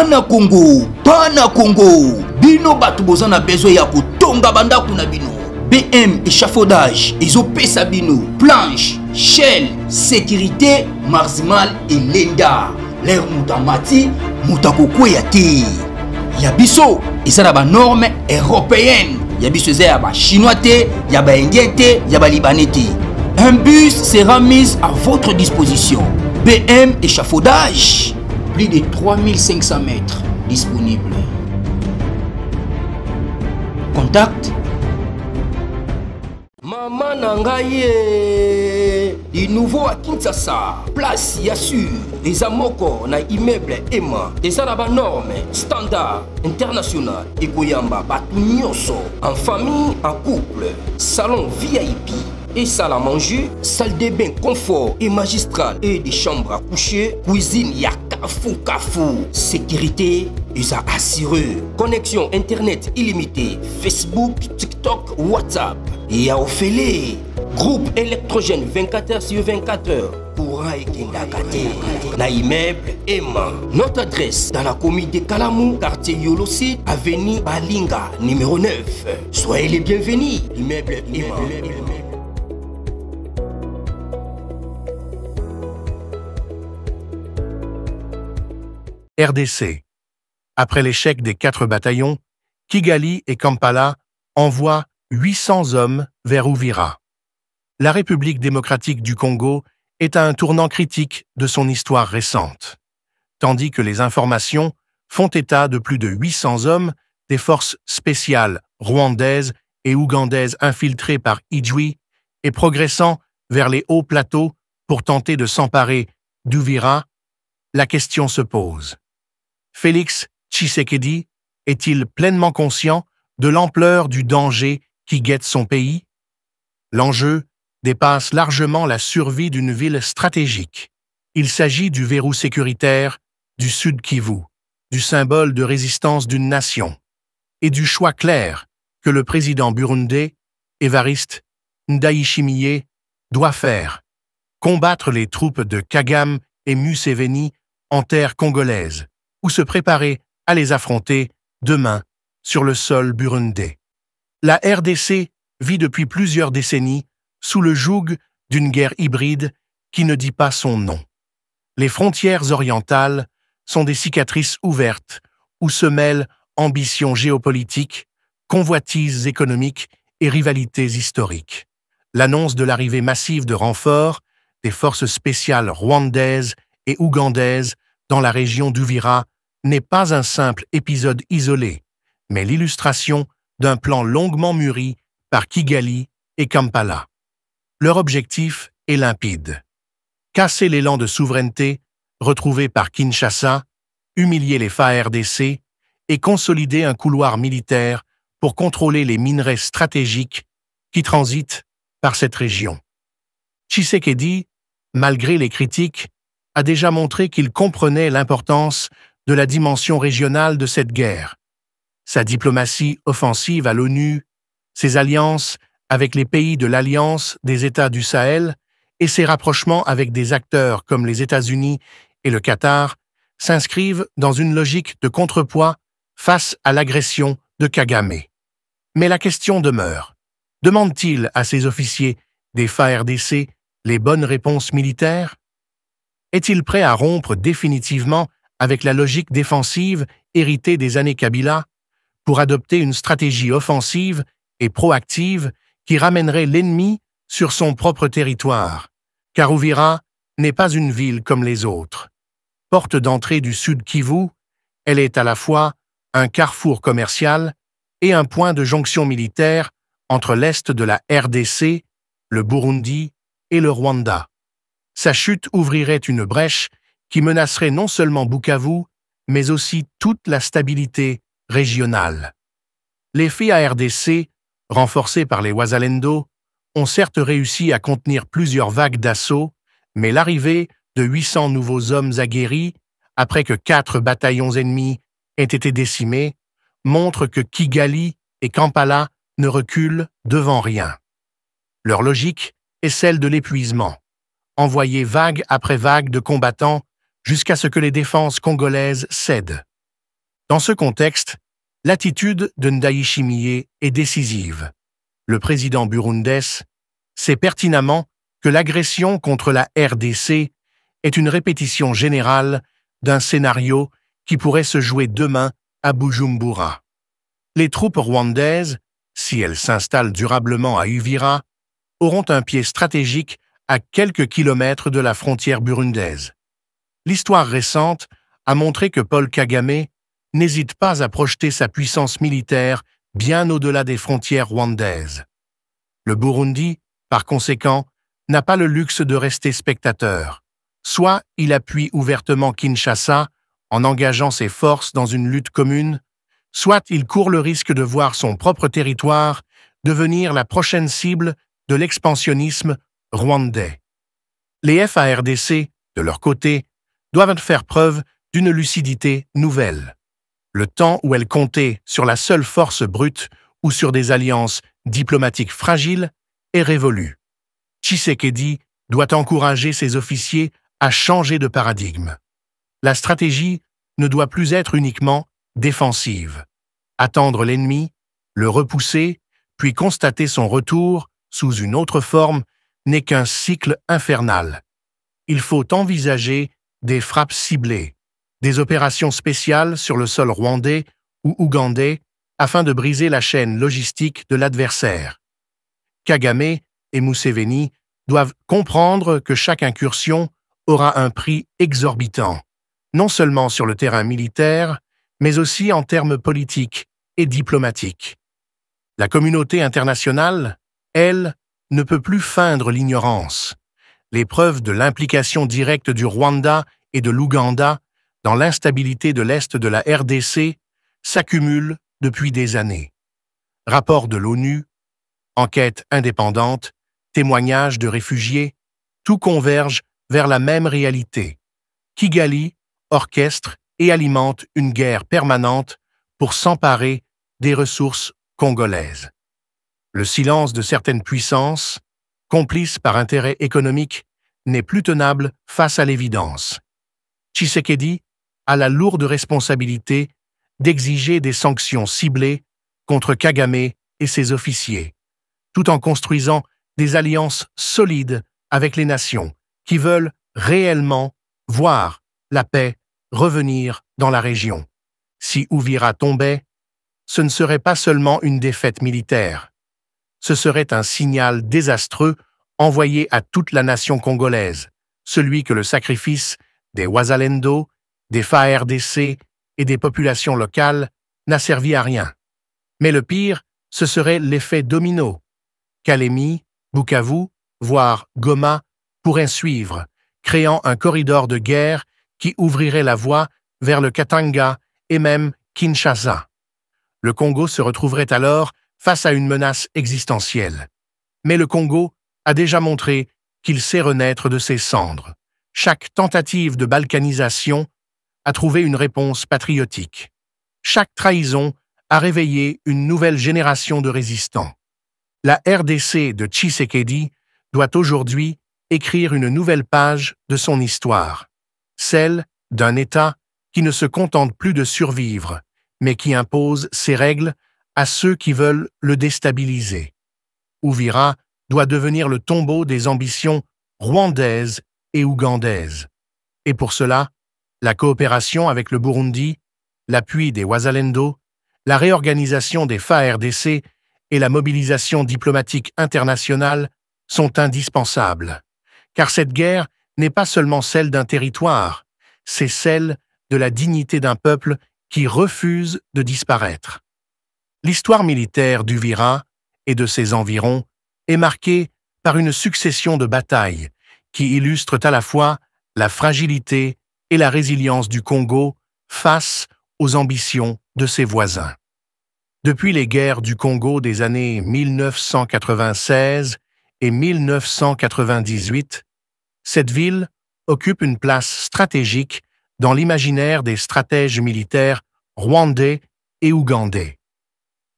Bana Congo, bino batu bozana besoin ya kotonga bandaku na bino. BM échafaudage, ezopesa bino, planche, shell, sécurité, marzimal et lenda. L'air moutamati, moutakokweya te. Yabiso, ezana ba norme européenne. Yabiso ya ba chinois te, ya ba indien te, ya ba libanais te. Un bus sera mis à votre disposition. BM échafaudage, plus de 3500 mètres disponibles. Contact Maman Nangaye, du nouveau à Kinshasa, place Yassur, des amoko na immeuble Emma, des arabes normes, standard, international, et Koyamba, Batunyoso, en famille, en couple, salon VIP. Et salle à manger, salle de bain confort et magistral et des chambres à coucher, cuisine ya kafou, sécurité ils a assuré, connexion internet illimitée, Facebook, TikTok, WhatsApp et à Ophélie, groupe électrogène 24h/24 courant et kindakate, na immeuble Emma. Notre adresse dans la commune de Kalamou, quartier Yolosi, avenue Balinga, numéro 9. Soyez les bienvenus, immeuble Emma. RDC. Après l'échec des 4 bataillons, Kigali et Kampala envoient 800 hommes vers Uvira. La République démocratique du Congo est à un tournant critique de son histoire récente. Tandis que les informations font état de plus de 800 hommes des forces spéciales rwandaises et ougandaises infiltrées par Ijwi et progressant vers les hauts plateaux pour tenter de s'emparer d'Uvira, la question se pose. Félix Tshisekedi est-il pleinement conscient de l'ampleur du danger qui guette son pays? L'enjeu dépasse largement la survie d'une ville stratégique. Il s'agit du verrou sécuritaire du Sud Kivu, du symbole de résistance d'une nation, et du choix clair que le président burundais, Évariste Ndayishimiye, doit faire: combattre les troupes de Kagame et Museveni en terre congolaise, ou se préparer à les affronter demain sur le sol burundais. La RDC vit depuis plusieurs décennies sous le joug d'une guerre hybride qui ne dit pas son nom. Les frontières orientales sont des cicatrices ouvertes où se mêlent ambitions géopolitiques, convoitises économiques et rivalités historiques. L'annonce de l'arrivée massive de renforts des forces spéciales rwandaises et ougandaises dans la région d'Uvira n'est pas un simple épisode isolé, mais l'illustration d'un plan longuement mûri par Kigali et Kampala. Leur objectif est limpide: casser l'élan de souveraineté retrouvé par Kinshasa, humilier les FARDC et consolider un couloir militaire pour contrôler les minerais stratégiques qui transitent par cette région. Tshisekedi, malgré les critiques, a déjà montré qu'il comprenait l'importance de la dimension régionale de cette guerre. Sa diplomatie offensive à l'ONU, ses alliances avec les pays de l'Alliance des États du Sahel et ses rapprochements avec des acteurs comme les États-Unis et le Qatar s'inscrivent dans une logique de contrepoids face à l'agression de Kagame. Mais la question demeure: demande-t-il à ses officiers des FARDC les bonnes réponses militaires? Est-il prêt à rompre définitivement avec la logique défensive héritée des années Kabila pour adopter une stratégie offensive et proactive qui ramènerait l'ennemi sur son propre territoire? Car Uvira n'est pas une ville comme les autres. Porte d'entrée du Sud Kivu, elle est à la fois un carrefour commercial et un point de jonction militaire entre l'est de la RDC, le Burundi et le Rwanda. Sa chute ouvrirait une brèche qui menacerait non seulement Bukavu, mais aussi toute la stabilité régionale. Les FARDC, renforcés par les Wazalendo, ont certes réussi à contenir plusieurs vagues d'assaut, mais l'arrivée de 800 nouveaux hommes aguerris, après que 4 bataillons ennemis aient été décimés, montre que Kigali et Kampala ne reculent devant rien. Leur logique est celle de l'épuisement: envoyer vague après vague de combattants jusqu'à ce que les défenses congolaises cèdent. Dans ce contexte, l'attitude de Ndayishimiye est décisive. Le président burundais sait pertinemment que l'agression contre la RDC est une répétition générale d'un scénario qui pourrait se jouer demain à Bujumbura. Les troupes rwandaises, si elles s'installent durablement à Uvira, auront un pied stratégique à quelques kilomètres de la frontière burundaise. L'histoire récente a montré que Paul Kagame n'hésite pas à projeter sa puissance militaire bien au-delà des frontières rwandaises. Le Burundi, par conséquent, n'a pas le luxe de rester spectateur. Soit il appuie ouvertement Kinshasa en engageant ses forces dans une lutte commune, soit il court le risque de voir son propre territoire devenir la prochaine cible de l'expansionnisme rwandais. Les FARDC, de leur côté, doivent faire preuve d'une lucidité nouvelle. Le temps où elles comptaient sur la seule force brute ou sur des alliances diplomatiques fragiles est révolu. Tshisekedi doit encourager ses officiers à changer de paradigme. La stratégie ne doit plus être uniquement défensive. Attendre l'ennemi, le repousser, puis constater son retour sous une autre forme n'est qu'un cycle infernal. Il faut envisager des frappes ciblées, des opérations spéciales sur le sol rwandais ou ougandais afin de briser la chaîne logistique de l'adversaire. Kagame et Museveni doivent comprendre que chaque incursion aura un prix exorbitant, non seulement sur le terrain militaire, mais aussi en termes politiques et diplomatiques. La communauté internationale, elle, ne peut plus feindre l'ignorance. Les preuves de l'implication directe du Rwanda et de l'Ouganda dans l'instabilité de l'Est de la RDC s'accumulent depuis des années. Rapports de l'ONU, enquêtes indépendantes, témoignages de réfugiés, tout converge vers la même réalité. Kigali orchestre et alimente une guerre permanente pour s'emparer des ressources congolaises. Le silence de certaines puissances, complices par intérêt économique, n'est plus tenable face à l'évidence. Tshisekedi a la lourde responsabilité d'exiger des sanctions ciblées contre Kagame et ses officiers, tout en construisant des alliances solides avec les nations qui veulent réellement voir la paix revenir dans la région. Si Uvira tombait, ce ne serait pas seulement une défaite militaire. Ce serait un signal désastreux envoyé à toute la nation congolaise, celui que le sacrifice des Wazalendo, des FARDC et des populations locales n'a servi à rien. Mais le pire, ce serait l'effet domino. Kalemi, Bukavu, voire Goma pourraient suivre, créant un corridor de guerre qui ouvrirait la voie vers le Katanga et même Kinshasa. Le Congo se retrouverait alors face à une menace existentielle. Mais le Congo a déjà montré qu'il sait renaître de ses cendres. Chaque tentative de balkanisation a trouvé une réponse patriotique. Chaque trahison a réveillé une nouvelle génération de résistants. La RDC de Tshisekedi doit aujourd'hui écrire une nouvelle page de son histoire, celle d'un État qui ne se contente plus de survivre, mais qui impose ses règles à ceux qui veulent le déstabiliser. Uvira doit devenir le tombeau des ambitions rwandaises et ougandaises. Et pour cela, la coopération avec le Burundi, l'appui des Wazalendo, la réorganisation des FARDC et la mobilisation diplomatique internationale sont indispensables. Car cette guerre n'est pas seulement celle d'un territoire, c'est celle de la dignité d'un peuple qui refuse de disparaître. L'histoire militaire d'Uvira et de ses environs est marquée par une succession de batailles qui illustrent à la fois la fragilité et la résilience du Congo face aux ambitions de ses voisins. Depuis les guerres du Congo des années 1996 et 1998, cette ville occupe une place stratégique dans l'imaginaire des stratèges militaires rwandais et ougandais.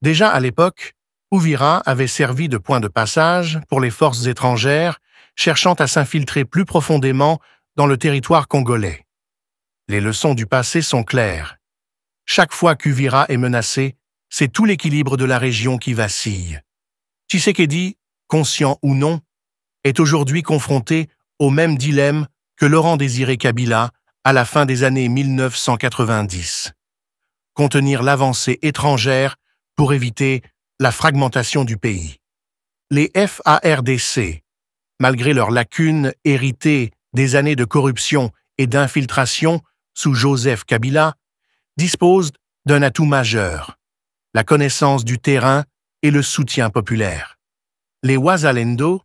Déjà à l'époque, Uvira avait servi de point de passage pour les forces étrangères cherchant à s'infiltrer plus profondément dans le territoire congolais. Les leçons du passé sont claires. Chaque fois qu'Uvira est menacé, c'est tout l'équilibre de la région qui vacille. Tshisekedi, conscient ou non, est aujourd'hui confronté au même dilemme que Laurent-Désiré Kabila à la fin des années 1990. Contenir l'avancée étrangère pour éviter la fragmentation du pays. Les FARDC, malgré leurs lacunes héritées des années de corruption et d'infiltration sous Joseph Kabila, disposent d'un atout majeur, la connaissance du terrain et le soutien populaire. Les Wazalendo,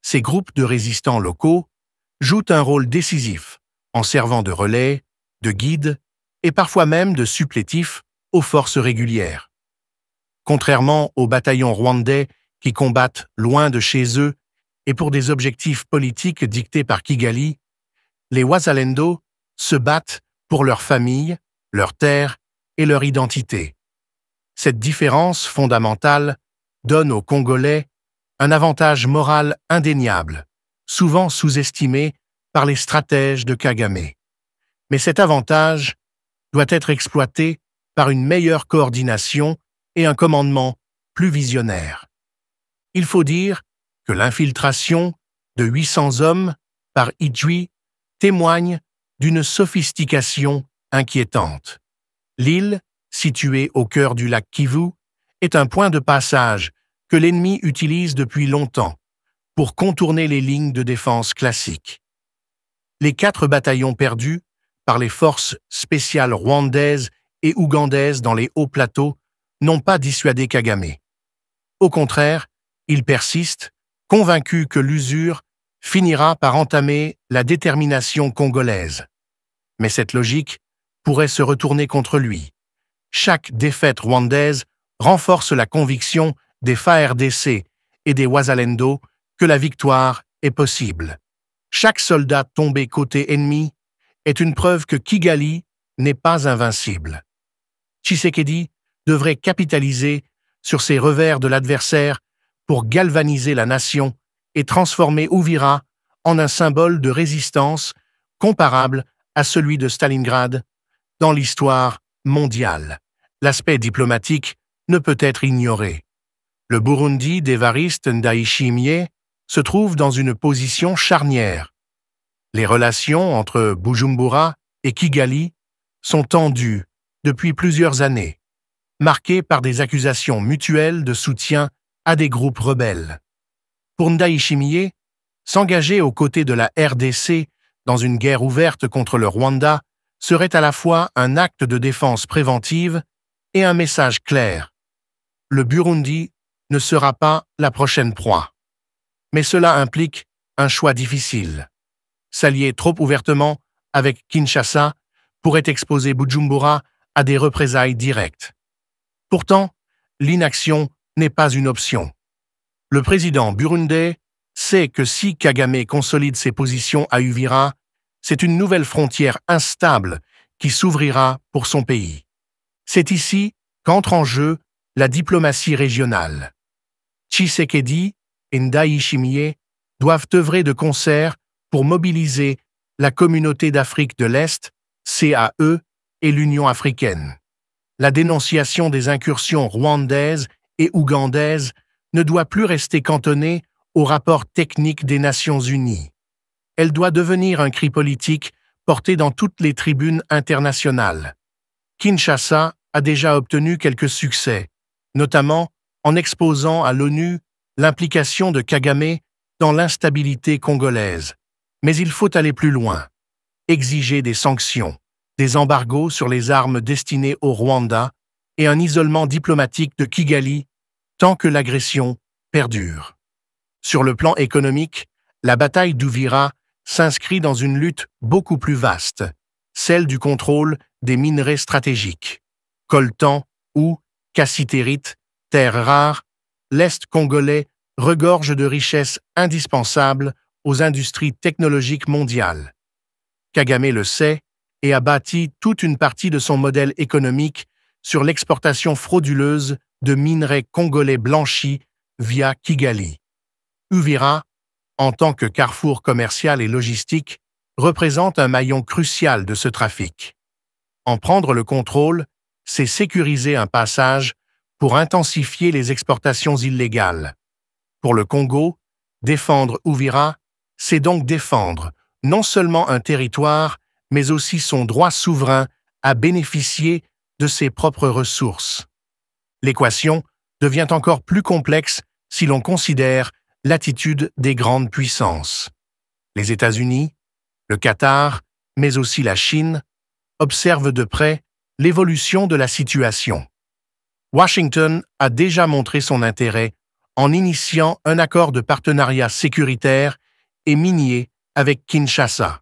ces groupes de résistants locaux, jouent un rôle décisif en servant de relais, de guide et parfois même de supplétif aux forces régulières. Contrairement aux bataillons rwandais qui combattent loin de chez eux et pour des objectifs politiques dictés par Kigali, les Wazalendo se battent pour leur famille, leur terre et leur identité. Cette différence fondamentale donne aux Congolais un avantage moral indéniable, souvent sous-estimé par les stratèges de Kagame. Mais cet avantage doit être exploité par une meilleure coordination et un commandement plus visionnaire. Il faut dire que l'infiltration de 800 hommes par Idjwi témoigne d'une sophistication inquiétante. L'île, située au cœur du lac Kivu, est un point de passage que l'ennemi utilise depuis longtemps pour contourner les lignes de défense classiques. Les 4 bataillons perdus par les forces spéciales rwandaises et ougandaises dans les hauts plateaux n'ont pas dissuadé Kagame. Au contraire, il persiste, convaincu que l'usure finira par entamer la détermination congolaise. Mais cette logique pourrait se retourner contre lui. Chaque défaite rwandaise renforce la conviction des FARDC et des Wazalendo que la victoire est possible. Chaque soldat tombé côté ennemi est une preuve que Kigali n'est pas invincible. Tshisekedi devrait capitaliser sur ces revers de l'adversaire pour galvaniser la nation et transformer Uvira en un symbole de résistance comparable à celui de Stalingrad dans l'histoire mondiale. L'aspect diplomatique ne peut être ignoré. Le Burundi d'Évariste Ndayishimiye se trouve dans une position charnière. Les relations entre Bujumbura et Kigali sont tendues depuis plusieurs années, marquées par des accusations mutuelles de soutien à des groupes rebelles. Pour Ndayishimiye, s'engager aux côtés de la RDC dans une guerre ouverte contre le Rwanda serait à la fois un acte de défense préventive et un message clair. Le Burundi ne sera pas la prochaine proie. Mais cela implique un choix difficile. S'allier trop ouvertement avec Kinshasa pourrait exposer Bujumbura à des représailles directes. Pourtant, l'inaction n'est pas une option. Le président burundais sait que si Kagame consolide ses positions à Uvira, c'est une nouvelle frontière instable qui s'ouvrira pour son pays. C'est ici qu'entre en jeu la diplomatie régionale. Tshisekedi et Ndayishimiye doivent œuvrer de concert pour mobiliser la Communauté d'Afrique de l'Est, CAE, et l'Union africaine. La dénonciation des incursions rwandaises et ougandaises ne doit plus rester cantonnée au rapport technique des Nations Unies. Elle doit devenir un cri politique porté dans toutes les tribunes internationales. Kinshasa a déjà obtenu quelques succès, notamment en exposant à l'ONU l'implication de Kagame dans l'instabilité congolaise. Mais il faut aller plus loin, exiger des sanctions, des embargos sur les armes destinées au Rwanda et un isolement diplomatique de Kigali tant que l'agression perdure. Sur le plan économique, la bataille d'Uvira s'inscrit dans une lutte beaucoup plus vaste, celle du contrôle des minerais stratégiques. Coltan ou cassitérite, terres rares, l'Est congolais regorge de richesses indispensables aux industries technologiques mondiales. Kagame le sait et a bâti toute une partie de son modèle économique sur l'exportation frauduleuse de minerais congolais blanchis via Kigali. Uvira, en tant que carrefour commercial et logistique, représente un maillon crucial de ce trafic. En prendre le contrôle, c'est sécuriser un passage pour intensifier les exportations illégales. Pour le Congo, défendre Uvira, c'est donc défendre non seulement un territoire, mais aussi son droit souverain à bénéficier de ses propres ressources. L'équation devient encore plus complexe si l'on considère l'attitude des grandes puissances. Les États-Unis, le Qatar, mais aussi la Chine, observent de près l'évolution de la situation. Washington a déjà montré son intérêt en initiant un accord de partenariat sécuritaire et minier avec Kinshasa.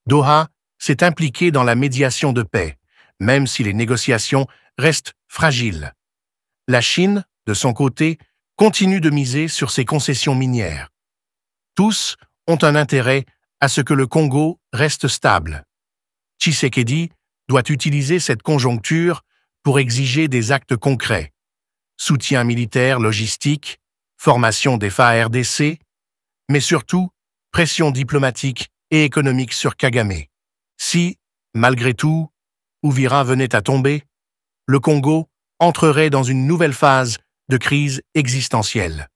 Doha s'est impliqué dans la médiation de paix, même si les négociations restent fragiles. La Chine, de son côté, continue de miser sur ses concessions minières. Tous ont un intérêt à ce que le Congo reste stable. Tshisekedi doit utiliser cette conjoncture pour exiger des actes concrets. Soutien militaire, logistique, formation des FARDC, mais surtout pression diplomatique et économique sur Kagame. Si, malgré tout, Uvira venait à tomber, le Congo entrerait dans une nouvelle phase de crise existentielle.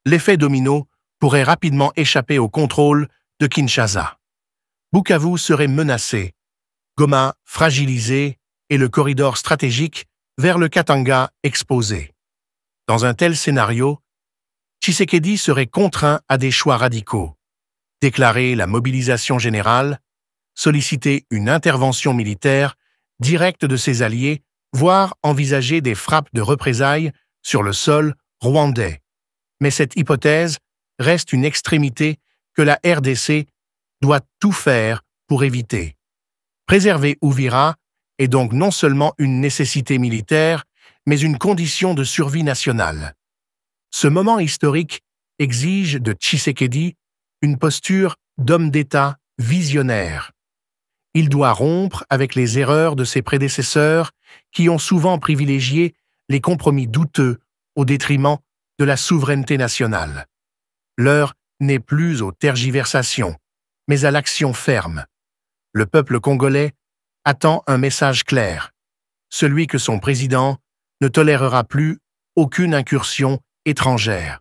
L'effet domino pourrait rapidement échapper au contrôle de Kinshasa. Bukavu serait menacé, Goma fragilisé et le corridor stratégique vers le Katanga exposé. Dans un tel scénario, Tshisekedi serait contraint à des choix radicaux. Déclarer la mobilisation générale, solliciter une intervention militaire directe de ses alliés, voire envisager des frappes de représailles sur le sol rwandais. Mais cette hypothèse reste une extrémité que la RDC doit tout faire pour éviter. Préserver Uvira est donc non seulement une nécessité militaire, mais une condition de survie nationale. Ce moment historique exige de Tshisekedi une posture d'homme d'État visionnaire. Il doit rompre avec les erreurs de ses prédécesseurs qui ont souvent privilégié les compromis douteux au détriment de la souveraineté nationale. L'heure n'est plus aux tergiversations, mais à l'action ferme. Le peuple congolais attend un message clair, celui que son président ne tolérera plus aucune incursion étrangère.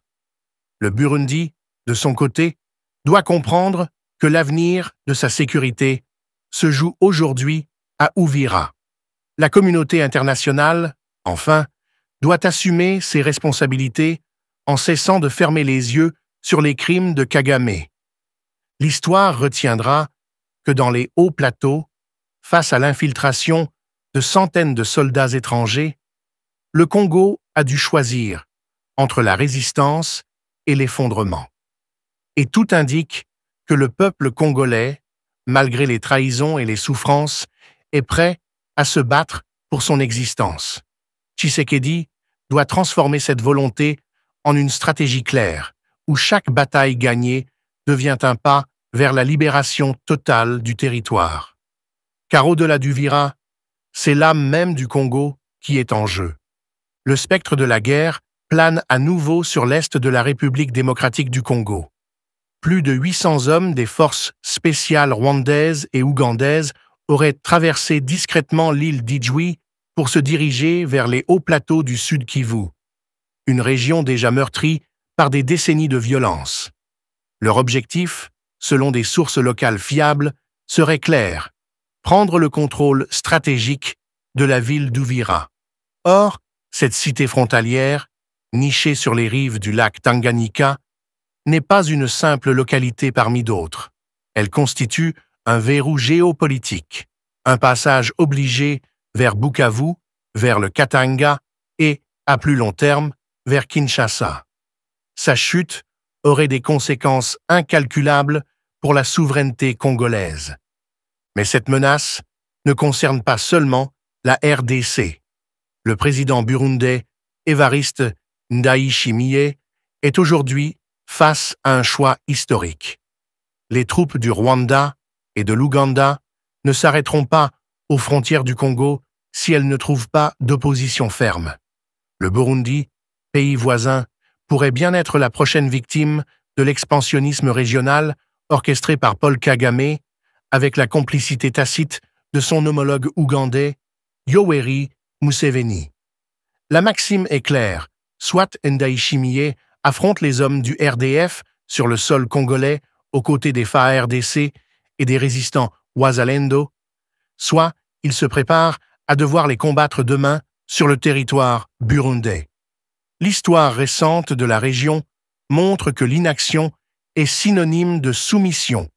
Le Burundi, de son côté, doit comprendre que l'avenir de sa sécurité se joue aujourd'hui à Uvira. La communauté internationale, enfin, doit assumer ses responsabilités en cessant de fermer les yeux sur les crimes de Kagame. L'histoire retiendra que dans les hauts plateaux, face à l'infiltration de centaines de soldats étrangers, le Congo a dû choisir entre la résistance et l'effondrement. Et tout indique que le peuple congolais, malgré les trahisons et les souffrances, est prêt à se battre pour son existence. Tshisekedi doit transformer cette volonté en une stratégie claire, où chaque bataille gagnée devient un pas vers la libération totale du territoire. Car au-delà d'Uvira, c'est l'âme même du Congo qui est en jeu. Le spectre de la guerre plane à nouveau sur l'est de la République démocratique du Congo. Plus de 800 hommes des forces spéciales rwandaises et ougandaises auraient traversé discrètement l'île d'Idjwi pour se diriger vers les hauts plateaux du Sud Kivu, une région déjà meurtrie par des décennies de violence. Leur objectif, selon des sources locales fiables, serait clair: prendre le contrôle stratégique de la ville d'Uvira. Or, cette cité frontalière, nichée sur les rives du lac Tanganyika, n'est pas une simple localité parmi d'autres. Elle constitue un verrou géopolitique, un passage obligé vers Bukavu, vers le Katanga et, à plus long terme, vers Kinshasa. Sa chute aurait des conséquences incalculables pour la souveraineté congolaise. Mais cette menace ne concerne pas seulement la RDC. Le président burundais Évariste Ndayishimiye est aujourd'hui face à un choix historique. Les troupes du Rwanda et de l'Ouganda ne s'arrêteront pas aux frontières du Congo si elles ne trouvent pas d'opposition ferme. Le Burundi, pays voisin, pourrait bien être la prochaine victime de l'expansionnisme régional orchestré par Paul Kagame avec la complicité tacite de son homologue ougandais, Yoweri Museveni. La maxime est claire, soit Ndayishimiye affronte les hommes du RDF sur le sol congolais aux côtés des FARDC et des résistants Wazalendo, soit il se prépare à devoir les combattre demain sur le territoire burundais. L'histoire récente de la région montre que l'inaction est synonyme de soumission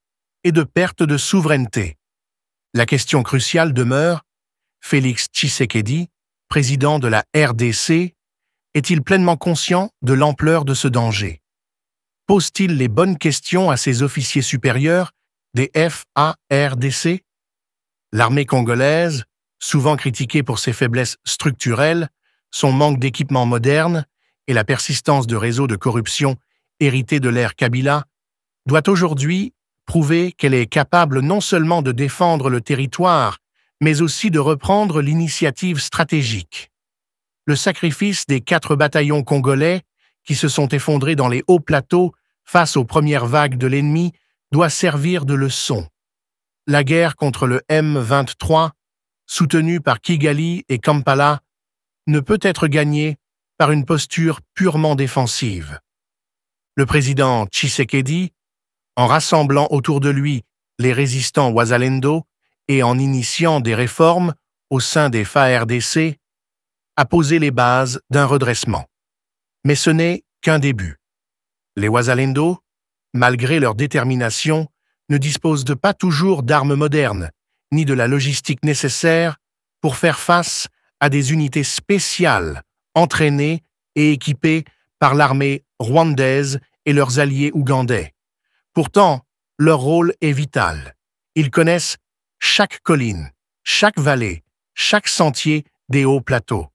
et de perte de souveraineté. La question cruciale demeure, Félix Tshisekedi, président de la RDC, est-il pleinement conscient de l'ampleur de ce danger? Pose-t-il les bonnes questions à ses officiers supérieurs des FARDC? L'armée congolaise, souvent critiquée pour ses faiblesses structurelles, son manque d'équipement moderne et la persistance de réseaux de corruption hérités de l'ère Kabila, doit aujourd'hui prouver qu'elle est capable non seulement de défendre le territoire, mais aussi de reprendre l'initiative stratégique. Le sacrifice des 4 bataillons congolais qui se sont effondrés dans les hauts plateaux face aux premières vagues de l'ennemi doit servir de leçon. La guerre contre le M23, soutenue par Kigali et Kampala, ne peut être gagnée par une posture purement défensive. Le président Tshisekedi, en rassemblant autour de lui les résistants Wazalendo et en initiant des réformes au sein des FARDC, a posé les bases d'un redressement. Mais ce n'est qu'un début. Les Wazalendo, malgré leur détermination, ne disposent pas toujours d'armes modernes, ni de la logistique nécessaire pour faire face à des unités spéciales, entraînées et équipées par l'armée rwandaise et leurs alliés ougandais. Pourtant, leur rôle est vital. Ils connaissent chaque colline, chaque vallée, chaque sentier des hauts plateaux.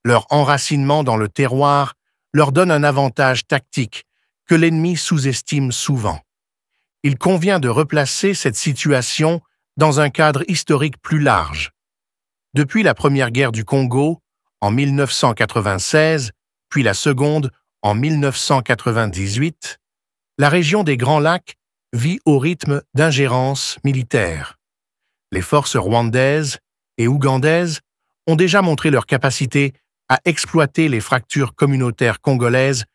Leur enracinement dans le terroir leur donne un avantage tactique que l'ennemi sous-estime souvent. Il convient de replacer cette situation dans un cadre historique plus large. Depuis la Première Guerre du Congo, en 1996, puis la Seconde, en 1998, la région des Grands Lacs vit au rythme d'ingérence militaire. Les forces rwandaises et ougandaises ont déjà montré leur capacité à exploiter les fractures communautaires congolaises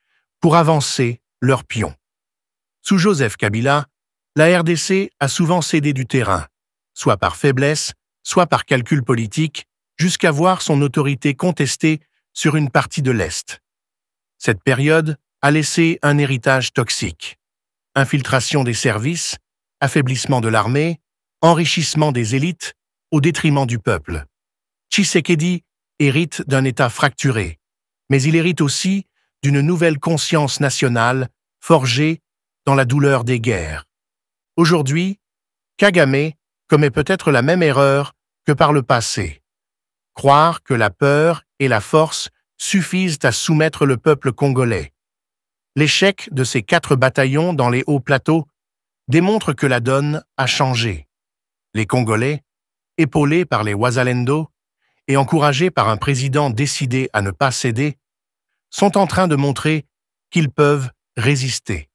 pour avancer leurs pions. Sous Joseph Kabila, la RDC a souvent cédé du terrain, soit par faiblesse, soit par calcul politique, jusqu'à voir son autorité contestée sur une partie de l'Est. Cette période a laissé un héritage toxique. Infiltration des services, affaiblissement de l'armée, enrichissement des élites au détriment du peuple. Tshisekedi hérite d'un État fracturé, mais il hérite aussi d'une nouvelle conscience nationale forgée dans la douleur des guerres. Aujourd'hui, Kagame commet peut-être la même erreur que par le passé. Croire que la peur et la force suffisent à soumettre le peuple congolais. L'échec de ces 4 bataillons dans les hauts plateaux démontre que la donne a changé. Les Congolais, épaulés par les Wazalendo et encouragés par un président décidé à ne pas céder, sont en train de montrer qu'ils peuvent résister.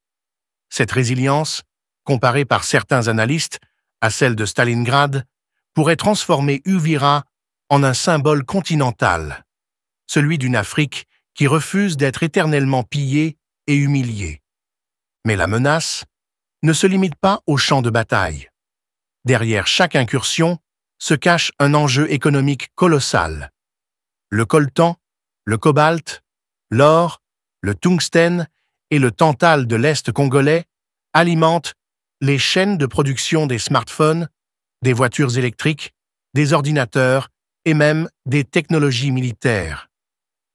Cette résilience, comparée par certains analystes à celle de Stalingrad, pourrait transformer Uvira en un symbole continental, celui d'une Afrique qui refuse d'être éternellement pillée et humiliée. Mais la menace ne se limite pas au champ de bataille. Derrière chaque incursion se cache un enjeu économique colossal. Le coltan, le cobalt, l'or, le tungstène et le tantal de l'Est congolais alimentent les chaînes de production des smartphones, des voitures électriques, des ordinateurs et même des technologies militaires.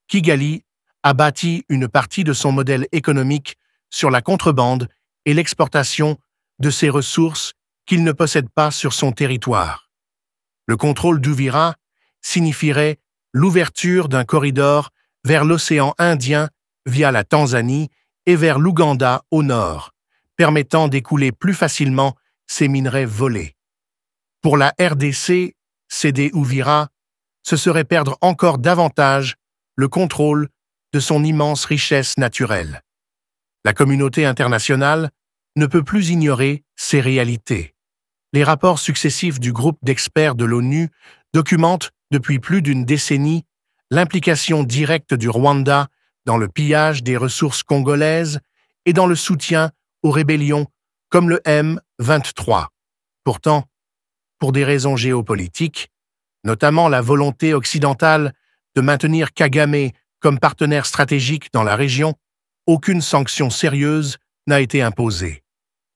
Kigali a bâti une partie de son modèle économique sur la contrebande et l'exportation de ces ressources qu'il ne possède pas sur son territoire. Le contrôle d'Uvira signifierait l'ouverture d'un corridor vers l'océan Indien via la Tanzanie et vers l'Ouganda au nord, permettant d'écouler plus facilement ces minerais volés. Pour la RDC, céder Uvira, ce serait perdre encore davantage le contrôle de son immense richesse naturelle. La communauté internationale ne peut plus ignorer ces réalités. Les rapports successifs du groupe d'experts de l'ONU documentent depuis plus d'une décennie, l'implication directe du Rwanda dans le pillage des ressources congolaises et dans le soutien aux rébellions comme le M23. Pourtant, pour des raisons géopolitiques, notamment la volonté occidentale de maintenir Kagame comme partenaire stratégique dans la région, aucune sanction sérieuse n'a été imposée.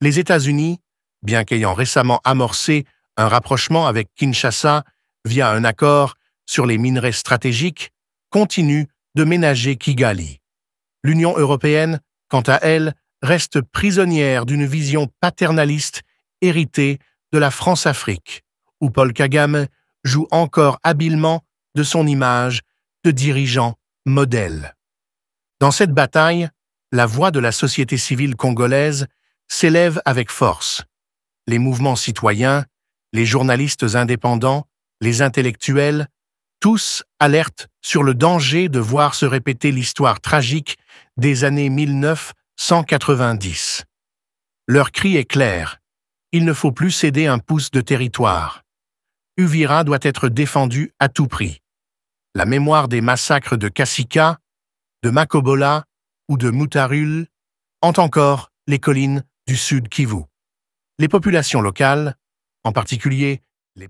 Les États-Unis, bien qu'ayant récemment amorcé un rapprochement avec Kinshasa via un accord sur les minerais stratégiques, continuent de ménager Kigali. L'Union européenne, quant à elle, reste prisonnière d'une vision paternaliste héritée de la France-Afrique, où Paul Kagame joue encore habilement de son image de dirigeant modèle. Dans cette bataille, la voix de la société civile congolaise s'élève avec force. Les mouvements citoyens, les journalistes indépendants, les intellectuels, tous alertent sur le danger de voir se répéter l'histoire tragique des années 1990. Leur cri est clair. Il ne faut plus céder un pouce de territoire. Uvira doit être défendue à tout prix. La mémoire des massacres de Kasika, de Makobola ou de Mutarul hante encore les collines du Sud Kivu. Les populations locales, en particulier les